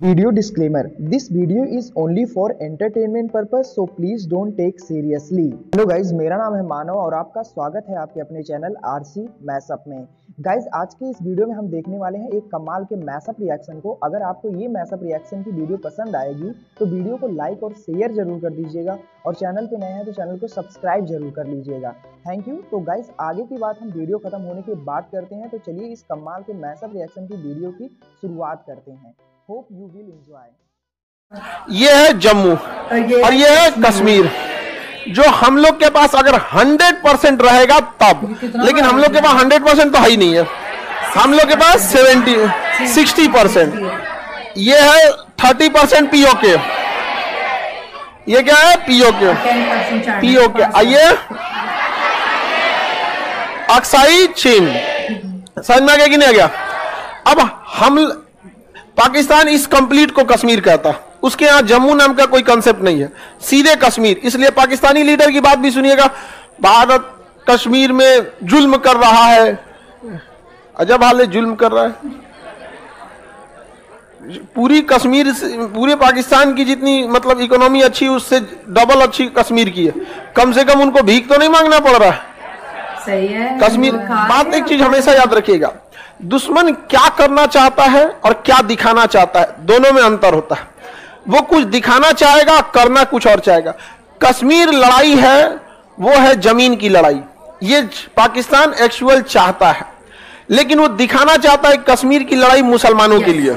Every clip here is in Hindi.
Video disclaimer: This video is only for entertainment purpose, so please don't take seriously. Hello guys, मेरा नाम है मानव और आपका स्वागत है आपके अपने चैनल आरसी मैशअप में। गाइज, आज के इस वीडियो में हम देखने वाले हैं एक कमाल के मैशअप रिएक्शन को। अगर आपको ये मैशअप रिएक्शन की वीडियो पसंद आएगी तो वीडियो को लाइक और शेयर जरूर कर दीजिएगा और चैनल पे नए हैं तो चैनल को सब्सक्राइब जरूर कर लीजिएगा। Thank you. तो गाइज, आगे की बात हम वीडियो खत्म होने के बाद करते हैं, तो चलिए इस कमाल के मैशअप रिएक्शन की वीडियो की शुरुआत करते हैं। Hope you will enjoy. ये है जम्मू और ये है कश्मीर, जो हम लोग के पास अगर 100% रहेगा तब, लेकिन हम लोग के पास 100% तो है ही नहीं है। हम लोग के पास 60%। ये है 30% पीओके। ये क्या है? पीओके। आइए, अक्साई चीन। समझ में आ गया कि नहीं आ गया? अब हम पाकिस्तान इस कंप्लीट को कश्मीर कहता, उसके यहां जम्मू नाम का कोई कंसेप्ट नहीं है, सीधे कश्मीर। इसलिए पाकिस्तानी लीडर की बात भी सुनिएगा, भारत कश्मीर में जुल्म कर रहा है। अजब हाल है, जुल्म कर रहा है। पूरी कश्मीर, पूरे पाकिस्तान की जितनी मतलब इकोनॉमी अच्छी, उससे डबल अच्छी कश्मीर की है। कम से कम उनको भीख तो नहीं मांगना पड़ रहा है। सही है कश्मीर। बात एक चीज हमेशा याद रखिएगा, दुश्मन क्या करना चाहता है और क्या दिखाना चाहता है, दोनों में अंतर होता है। वो कुछ दिखाना चाहेगा, करना कुछ और चाहेगा। कश्मीर लड़ाई है, वो है जमीन की लड़ाई। ये पाकिस्तान एक्चुअल चाहता है, लेकिन वो दिखाना चाहता है कश्मीर की लड़ाई मुसलमानों के लिए।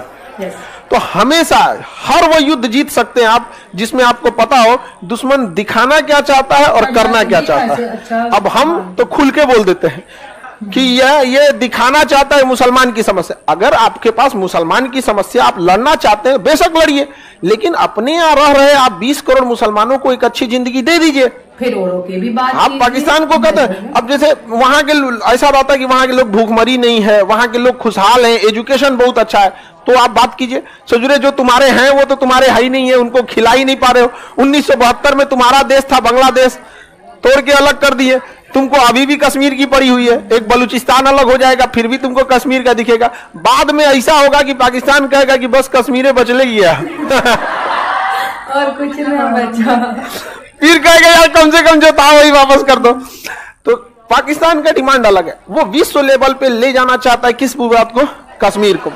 तो हमेशा हर वो युद्ध जीत सकते हैं आप जिसमें आपको पता हो दुश्मन दिखाना क्या चाहता है और करना क्या चाहता है। अब हम तो खुल के बोल देते हैं कि ये दिखाना चाहता है मुसलमान की समस्या। अगर आपके पास मुसलमान की समस्या, आप लड़ना चाहते हैं, बेशक लड़िए, लेकिन अपने यहाँ रह रहे आप 20 करोड़ मुसलमानों को एक अच्छी जिंदगी दे दीजिए। फिर औरों की भी बात। आप पाकिस्तान को कहते हैं, अब जैसे वहां के ऐसा रहता है कि वहां के लोग भूखमरी नहीं है, वहां के लोग खुशहाल हैं, एजुकेशन बहुत अच्छा है, तो आप बात कीजिए। सजुरे जो तुम्हारे हैं वो तो तुम्हारे है ही नहीं है, उनको खिला ही नहीं पा रहे हो। 1972 में तुम्हारा देश था बांग्लादेश, तोड़ के अलग कर दिए। तुमको अभी भी कश्मीर की पड़ी हुई है। एक बलूचिस्तान अलग हो जाएगा, फिर भी तुमको कश्मीर का दिखेगा। बाद में ऐसा होगा कि पाकिस्तान कहेगा कि बस कश्मीर बचले गया और कुछ ना बचा। फिर कहेगा यार कम से कम जो था वही वापस कर दो। तो पाकिस्तान का डिमांड अलग है, वो विश्व लेवल पे ले जाना चाहता है किस भूभाग को? कश्मीर को।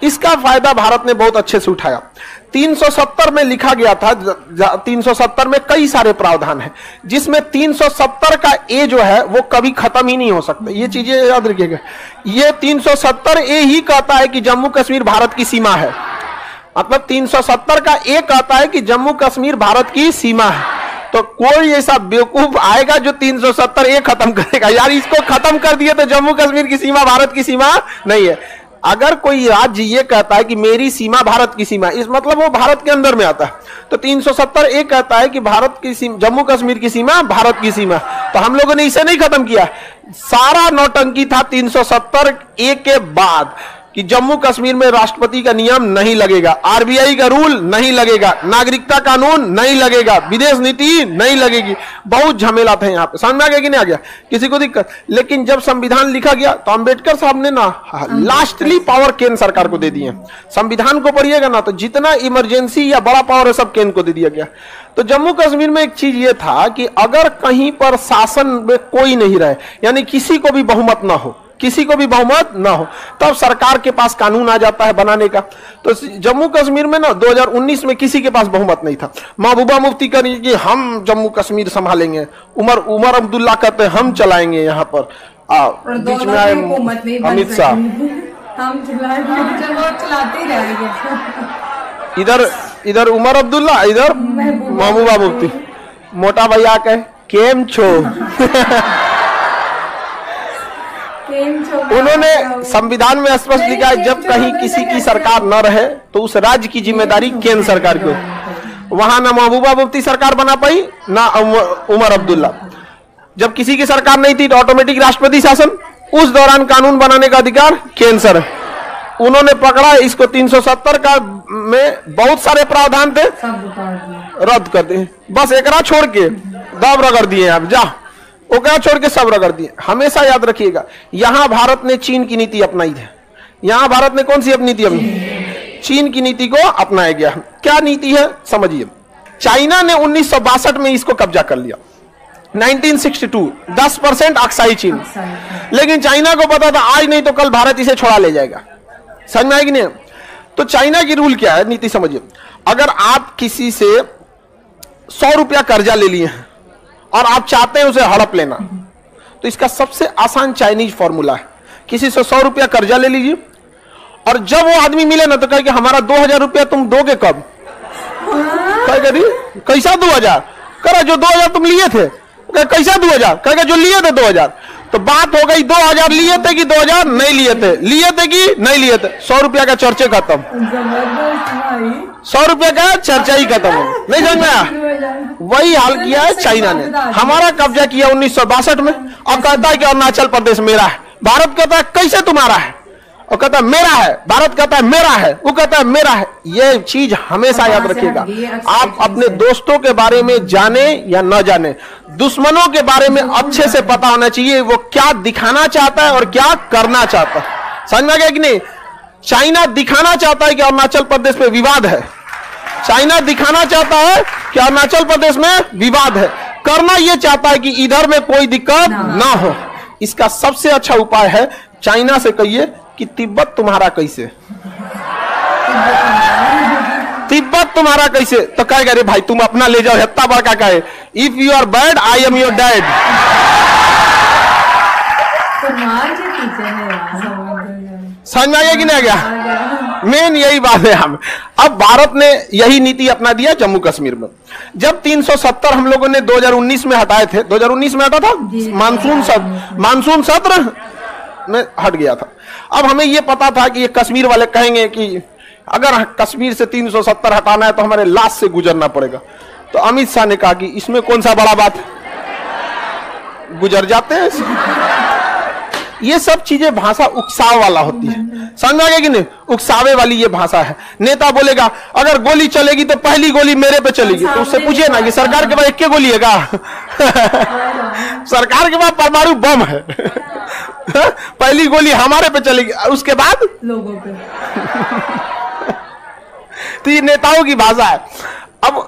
इसका फायदा भारत ने बहुत अच्छे से उठाया। 370 में लिखा गया था, 370 में कई सारे प्रावधान हैं, जिसमें 370 का ए जो है वो कभी खत्म ही नहीं हो सकता। ये चीजें याद रखिएगा। ये 370 ए ही कहता है कि जम्मू कश्मीर भारत की सीमा है। मतलब 370 का ए कहता है कि जम्मू कश्मीर भारत की सीमा है। तो कोई ऐसा बेवकूफ आएगा जो 370 ए खत्म करेगा, यार इसको खत्म कर दिए तो जम्मू कश्मीर की सीमा भारत की सीमा नहीं है। अगर कोई राज्य ये कहता है कि मेरी सीमा भारत की सीमा, इस मतलब वो भारत के अंदर में आता है। तो 370 ए कहता है कि भारत की सीमा, जम्मू कश्मीर की सीमा भारत की सीमा। तो हम लोगों ने इसे नहीं खत्म किया। सारा नौटंकी था 370 ए के बाद कि जम्मू कश्मीर में राष्ट्रपति का नियम नहीं लगेगा, आरबीआई का रूल नहीं लगेगा, नागरिकता कानून नहीं लगेगा, विदेश नीति नहीं लगेगी। बहुत झमेला थे यहाँ पे। समझ में आ गया कि नहीं आ गया? किसी को दिक्कत? लेकिन जब संविधान लिखा गया तो अंबेडकर साहब ने ना लास्टली पावर केंद्र सरकार को दे दिए। संविधान को पढ़िएगा ना तो जितना इमरजेंसी या बड़ा पावर है सब केंद्र को दे दिया गया। तो जम्मू कश्मीर में एक चीज ये था कि अगर कहीं पर शासन में कोई नहीं रहे, यानी किसी को भी बहुमत ना हो, किसी को भी बहुमत ना हो, तब सरकार के पास कानून आ जाता है बनाने का। तो जम्मू कश्मीर में ना 2019 में किसी के पास बहुमत नहीं था। महबूबा मुफ्ती कह रही कि हम जम्मू कश्मीर संभालेंगे, उमर अब्दुल्ला कहते हैं हम चलाएंगे यहाँ पर। बीच में आए अमित शाह, हम चलाते रहेंगे। इधर उमर अब्दुल्ला, इधर महबूबा मुफ्ती। मोटा भैया कहे केम छो उन्होंने संविधान में स्पष्ट लिखा है जब कहीं किसी की सरकार न रहे तो उस राज्य की जिम्मेदारी केंद्र सरकार की। वहां ना महबूबा मुफ्ती सरकार बना पाई ना उमर अब्दुल्ला। जब किसी की सरकार नहीं थी तो ऑटोमेटिक राष्ट्रपति शासन, उस दौरान कानून बनाने का अधिकार केंद्र सर। उन्होंने पकड़ा इसको 370 का में बहुत सारे प्रावधान थे, रद्द कर दिए। बस एकरा छोड़ के दब रगड़ दिए। आप जा वो क्या छोड़ के सब रगड़ दिए। हमेशा याद रखिएगा, यहां भारत ने चीन की नीति अपनाई है। यहां भारत ने कौन सी अपनी नीति अपनी? चीन की नीति को अपनाया गया। क्या नीति है समझिए। चाइना ने 1962 में इसको कब्जा कर लिया। 1962 10% अक्साई चीन। लेकिन चाइना को पता था आज नहीं तो कल भारत इसे छोड़ा ले जाएगा। समझ में आएगी नहीं? तो चाइना की रूल क्या है, नीति समझिए। अगर आप किसी से 100 रुपया कर्जा ले लिए हैं और आप चाहते हैं उसे हड़प लेना, तो इसका सबसे आसान चाइनीज फॉर्मूला है, किसी से 100 रुपया कर्जा ले लीजिए और जब वो आदमी मिले ना तो कहे कि हमारा 2000 रुपया तुम दोगे कब? कैसा 2000? करा जो 2000 तुम लिए थे। कैसा 2000? कहेगा जो लिए थे 2000। तो बात हो गई 2000 लिए थे कि 2000 नहीं लिए थे, लिए थे कि नहीं लिए थे। 100 रुपया का चर्चे खत्म, 100 रुपया का चर्चा ही खत्म हो। नहीं समझ में आया? वही हाल किया है चाइना ने। हमारा कब्जा किया 1962 में और कहता है कि अरुणाचल प्रदेश मेरा है। भारत कहता है कैसे तुम्हारा है? और कहता है मेरा है। भारत कहता है मेरा है, वो कहता है मेरा है। ये चीज हमेशा याद रखिएगा। आप अपने दोस्तों के बारे में जाने या न जाने, दुश्मनों के बारे में अच्छे से पता होना चाहिए वो क्या दिखाना चाहता है और क्या करना चाहता है। समझ में आ गया कि नहीं? चाइना दिखाना चाहता है कि अरुणाचल प्रदेश में विवाद है। चाइना दिखाना चाहता है कि अरुणाचल प्रदेश में विवाद है। करना यह चाहता है कि इधर में कोई दिक्कत ना हो। इसका सबसे अच्छा उपाय है चाइना से कहिए कि तिब्बत तुम्हारा कैसे, तिब्बत तुम्हारा कैसे? तो कहेगा अरे भाई तुम अपना ले जाओ, हत्ता बड़का कहे if you are bad I am your dad. समझ में आ गया कि नहीं आ गया? मेन यही बात है। हम अब भारत ने यही नीति अपना दिया जम्मू कश्मीर में। जब 370 हम लोगों ने 2019 में हटाए थे, 2019 में हटा था मानसून सत्र में हट गया था। अब हमें यह पता था कि ये कश्मीर वाले कहेंगे कि अगर कश्मीर से 370 हटाना है तो हमारे लाश से गुजरना पड़ेगा। तो अमित शाह ने कहा कि इसमें कौन सा बड़ा बात, गुजर जाते हैं। ये सब चीजें भाषा उकसाव वाला होती है। समझ में आ गया कि नहीं? उकसावे वाली ये भाषा है। नेता बोलेगा अगर गोली चलेगी तो पहली गोली मेरे पे चलेगी। तो उससे पूछिए ना कि सरकार के पास एक गोली है क्या? सरकार के पास परमाणु बम है। पहली गोली हमारे पे चलेगी, उसके बाद लोगों पे। तो ये नेताओं की भाषा है। अब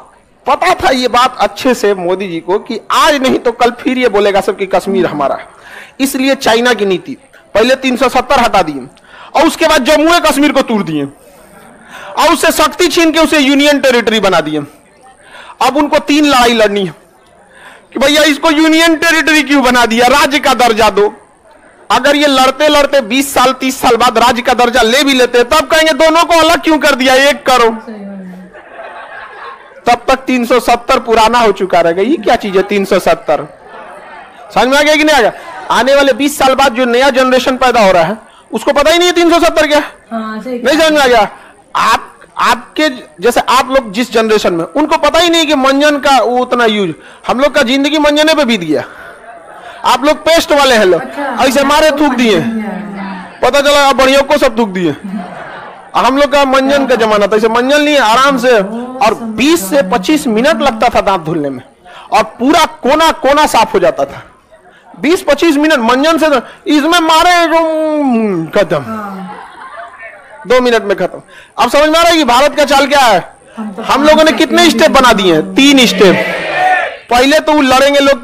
पता था ये बात अच्छे से मोदी जी को कि आज नहीं तो कल फिर ये बोलेगा सब कि कश्मीर हमारा है। इसलिए चाइना की नीति पहले 370 हटा दिए और उसके बाद जम्मू कश्मीर को तोड़ दिए और उससे शक्ति छीन के उसे यूनियन टेरिटरी बना दिए। अब उनको 3 लड़ाई लड़नी है कि भैया इसको यूनियन टेरिटरी क्यों बना दिया, राज्य का दर्जा दो। अगर ये लड़ते लड़ते 20 साल 30 साल बाद राज्य का दर्जा ले भी लेते तब कहेंगे दोनों को अलग क्यों कर दिया, एक करो। तब तक 370 पुराना हो चुका रहेगा। ये क्या चीज है 370? समझ में आ गया कि नहीं आ गया? आने वाले 20 साल बाद जो नया जनरेशन पैदा हो रहा है उसको पता ही नहीं है 370 क्या। नहीं समझ में आ गया? आपके जैसे आप लोग जिस जनरेशन में, उनको पता ही नहीं कि मंजन का वो उतना यूज। हम लोग का जिंदगी मंजने पे बीत गया। आप लोग पेस्ट वाले हैं लोग, ऐसे मारे थूक दिए, पता चला बढ़ियों को सब थूक दिए। हम लोग का मंजन का जमाना था, ऐसे मंजन लिए आराम से और 20 से 25 मिनट लगता था दांत धुलने में और पूरा कोना कोना साफ हो जाता था। 20-25 मिनट मंजन से, इसमें मारे खत्म, 2 मिनट में खत्म। अब समझ में आ रहा है कि भारत का चाल क्या है? हम लोगों ने कितने स्टेप बना दिए हैं? 3 स्टेप। पहले तो लड़ेंगे लोग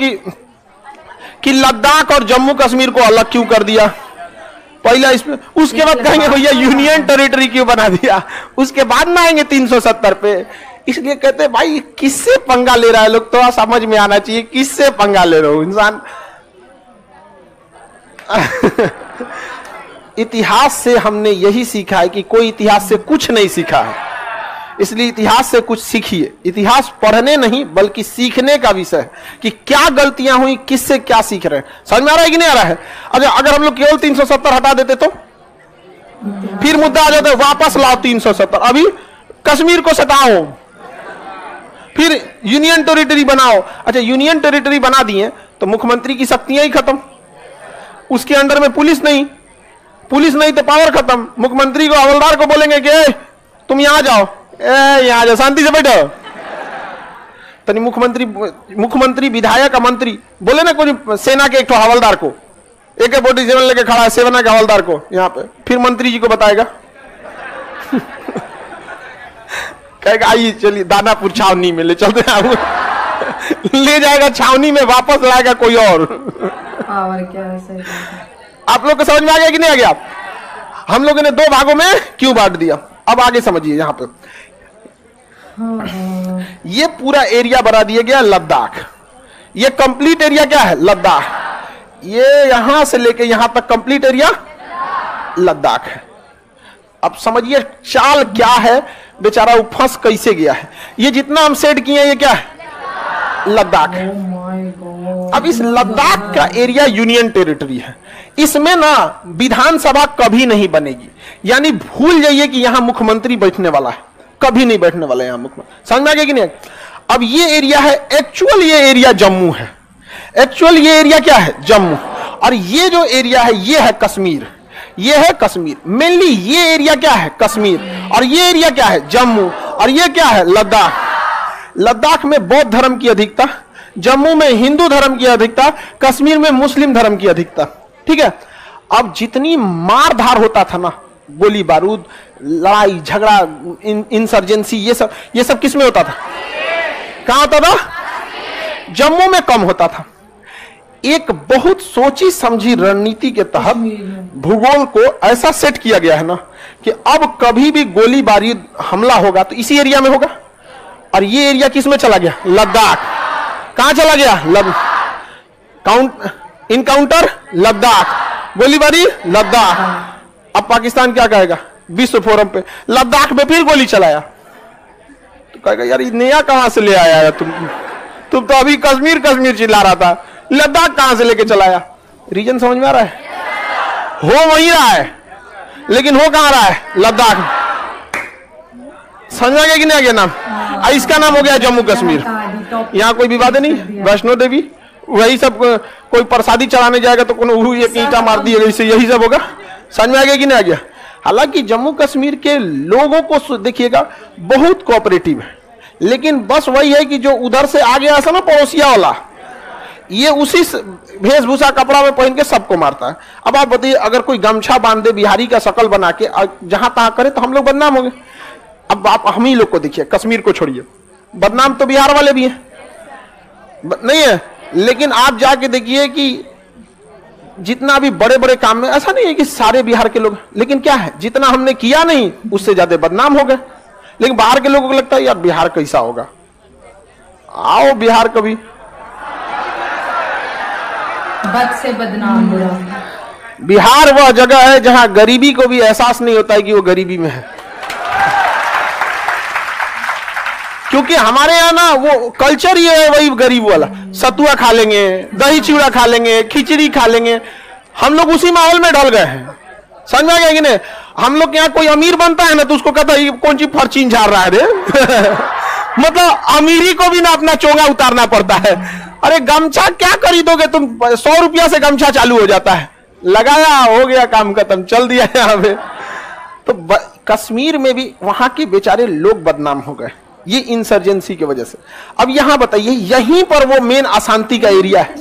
कि लद्दाख और जम्मू कश्मीर को अलग क्यों कर दिया, पहला इसमें। उसके बाद कहेंगे भैया यूनियन टेरिटरी क्यों बना दिया, उसके बाद में आएंगे 370 पे। इसलिए कहते भाई किससे पंगा ले रहा है लोग, तो समझ में आना चाहिए किससे पंगा ले रहे हो इंसान। इतिहास से हमने यही सीखा है कि कोई इतिहास से कुछ नहीं सीखा है, इसलिए इतिहास से कुछ सीखिए। इतिहास पढ़ने नहीं बल्कि सीखने का विषय है कि क्या गलतियां हुई, किससे क्या सीख रहे हैं। समझ में आ रहा है कि नहीं आ रहा है? अगर हम लोग केवल 370 हटा देते तो फिर मुद्दा आ जाता है वापस लाओ 370, अभी कश्मीर को सटाओ, फिर यूनियन टेरिटरी बनाओ। अच्छा यूनियन टेरिटरी बना दिए तो मुख्यमंत्री की शक्तियां ही खत्म, उसके अंडर में पुलिस नहीं तो पावर खत्म। मुख्यमंत्री को हवलदार को बोलेंगे कि तुम यहां जाओ, यहां जाओ, शांति से बैठो। तनी मुख्यमंत्री विधायक का मंत्री बोले ना कोई सेना के एक हवलदार को, AK-47 लेके खड़ा है सेना के हवलदार को यहाँ पे, फिर मंत्री जी को बताएगा। कहेगा आइए चलिए दानापुर छावनी में ले चलते हैं। ले जाएगा छावनी में, वापस लाएगा कोई और क्या सही। आप लोग को समझ में आ गया कि नहीं आ गया? हम लोगों ने 2 भागों में क्यों बांट दिया, अब आगे समझिए। यहां पे ये पूरा एरिया बना दिया गया लद्दाख। ये कंप्लीट एरिया क्या है? लद्दाख। ये यहां से लेके यहां तक कंप्लीट एरिया लद्दाख है। अब समझिए चाल क्या है, बेचारा वो फंस कैसे गया है। ये जितना हम सेट किए हैं ये क्या है? लद्दाख है। अब इस लद्दाख का एरिया यूनियन टेरिटरी है। इसमें ना विधानसभा कभी नहीं बनेगी, यानी भूल जाइए कि यहां मुख्यमंत्री बैठने वाला है, कभी नहीं बैठने वाला है यहां मुख्यमंत्री। समझ में आ गया कि नहीं? अब ये एरिया है, एक्चुअल ये एरिया जम्मू है। एक्चुअल ये एरिया क्या है? जम्मू। और ये जो एरिया है ये है कश्मीर। ये है कश्मीर। मेनली ये एरिया क्या है? कश्मीर। और ये एरिया क्या है? जम्मू। और ये क्या है? लद्दाख। लद्दाख में बौद्ध धर्म की अधिकता, जम्मू में हिंदू धर्म की अधिकता, कश्मीर में मुस्लिम धर्म की अधिकता। ठीक है। अब जितनी मार धार होता था ना, गोली बारूद, लड़ाई झगड़ा, इंसर्जेंसी, ये सब किस में होता था? कहां होता था? जम्मू में कम होता था। एक बहुत सोची समझी रणनीति के तहत भूगोल को ऐसा सेट किया गया है ना कि अब कभी भी गोली बारूद हमला होगा तो इसी एरिया में होगा। और ये एरिया किस में चला गया? लद्दाख। कहां चला गया? इनकाउंटर लद्दाख, गोलीबारी लद्दाख। अब पाकिस्तान क्या कहेगा? विश्व फोरम पे लद्दाख में फिर गोली चलाया तो कहेगा यार ये नया कहां से ले आया है तुम तो अभी कश्मीर कश्मीर चिल्ला रहा था, लद्दाख कहां से लेके चलाया? रीजन समझ में आ रहा है? हो वही रहा है, लेकिन हो कहां रहा है? लद्दाख। समझ में आ गया कि नहीं आ गया नाम? इसका नाम हो गया जम्मू कश्मीर। यहाँ कोई विवाद नहीं। वैष्णो देवी वही सब, कोई प्रसादी चढ़ाने जाएगा तो एक ईंटा मार दिएगा, इससे यही सब होगा। समझ में आ गया कि नहीं आ गया? हालांकि जम्मू कश्मीर के लोगों को देखिएगा बहुत कोऑपरेटिव है, लेकिन बस वही है कि जो उधर से आ गया ना पड़ोसिया वाला, ये उसी वेशभूषा कपड़ा में पहन के सबको मारता है। अब आप बताइए अगर कोई गमछा बांध दे बिहारी का शकल बना के जहां तहां करे तो हम लोग बदनाम होंगे। अब आप हम ही लोग को देखिए, कश्मीर को छोड़िए, बदनाम तो बिहार वाले भी हैं, नहीं है? लेकिन आप जाके देखिए कि जितना भी बड़े बड़े काम में, ऐसा नहीं है कि सारे बिहार के लोग, लेकिन क्या है जितना हमने किया नहीं उससे ज्यादा बदनाम हो गए। लेकिन बाहर के लोगों को लगता है यार बिहार कैसा होगा, आओ बिहार कभी। बद से बदनाम बुरा। बिहार वह जगह है जहां गरीबी को भी एहसास नहीं होता है कि वो गरीबी में है, क्योंकि हमारे यहाँ ना वो कल्चर ही है वही गरीब वाला। सतुआ खा लेंगे, दही चिवड़ा खा लेंगे, खिचड़ी खा लेंगे, हम लोग उसी माहौल में ढल गए हैं। समझ में आ गया कि नहीं? हम लोग यहाँ कोई अमीर बनता है ना तो उसको कहता है ये कौन सी फर्चीन झाड़ रहा है रे। मतलब अमीरी को भी ना अपना चोंगा उतारना पड़ता है। अरे गमछा क्या खरीदोगे तुम, 100 रुपया से गमछा चालू हो जाता है, लगाया हो गया काम खत्म, चल दिया यहाँ पे। तो कश्मीर में भी वहां के बेचारे लोग बदनाम हो गए ये इंसर्जेंसी की वजह से। अब यहां बताइए, यहीं पर वो मेन अशांति का एरिया है,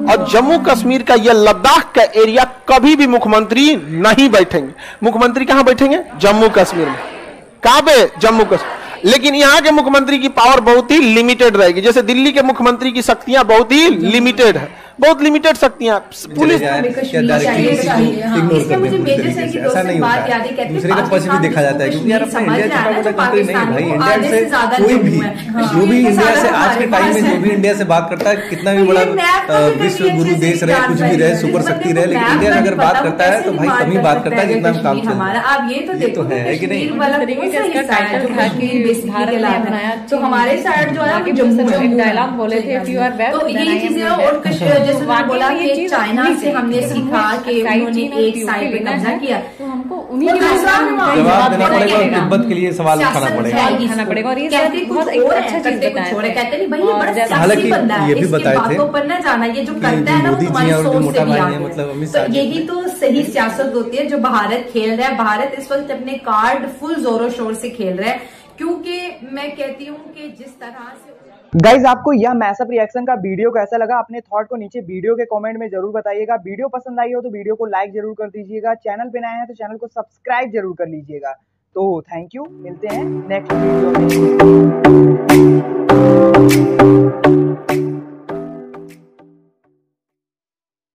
और जम्मू कश्मीर का यह लद्दाख का एरिया कभी भी मुख्यमंत्री नहीं बैठेंगे। मुख्यमंत्री कहां बैठेंगे? जम्मू कश्मीर में। कहां पे? जम्मू कश्मीर। लेकिन यहाँ के मुख्यमंत्री की पावर बहुत ही लिमिटेड रहेगी। जैसे दिल्ली के मुख्यमंत्री की शक्तियां बहुत ही लिमिटेड है, बहुत लिमिटेड शक्तियां। पुलिस ऐसा नहीं होता है, दूसरे का पक्ष भी देखा जाता है, क्योंकि यार अपना इंडिया छोटा मोटा कंट्री नहीं है भाई। इंडिया से कोई भी जो भी इंडिया से आज के टाइम में जो भी इंडिया से बात करता है, कितना भी बड़ा विश्व गुरु देश रहे, कुछ भी रहे, सुपर शक्ति रहे, लेकिन इंडिया अगर बात करता है तो भाई कम ही बात करता है जितना हम काम चलता है। तो है कि नहीं? तो हमारे साइड जो है जम्मू डायलॉग बोले थे, इफ यू आर वेस्ट तो यही चीजें। और जैसे मैंने बोला कि चाइना से हमने सीखा कि उन्होंने एक साइड पे कब्जा किया, तो हमको उन्हीं के जवाब देना पड़ेगा और तिब्बत के लिए सवाल उठाना पड़ेगा। और ये बहुत अच्छा चीज बताया। कहते नहीं भाई ये बड़ा सियासी बंदा है, ये भी बताए थे पर न जाना, ये जो करता है ना वो तुम्हारी सोच से भी आगे। तो यही तो सही सियासत होती है जो भारत खेल रहा है। भारत इस वक्त अपने कार्ड फुल जोरों शोर से खेल रहा है, क्योंकि मैं कहती हूँ कि जिस तरह से गाइज आपको यह मैसअप रिएक्शन का वीडियो कैसा लगा, अपने थॉट को नीचे वीडियो के कमेंट में जरूर बताइएगा। वीडियो पसंद आई हो तो वीडियो को लाइक जरूर कर दीजिएगा। चैनल पे नए हैं तो चैनल को सब्सक्राइब जरूर कर लीजिएगा। तो थैंक यू, मिलते हैं नेक्स्ट वीडियो में।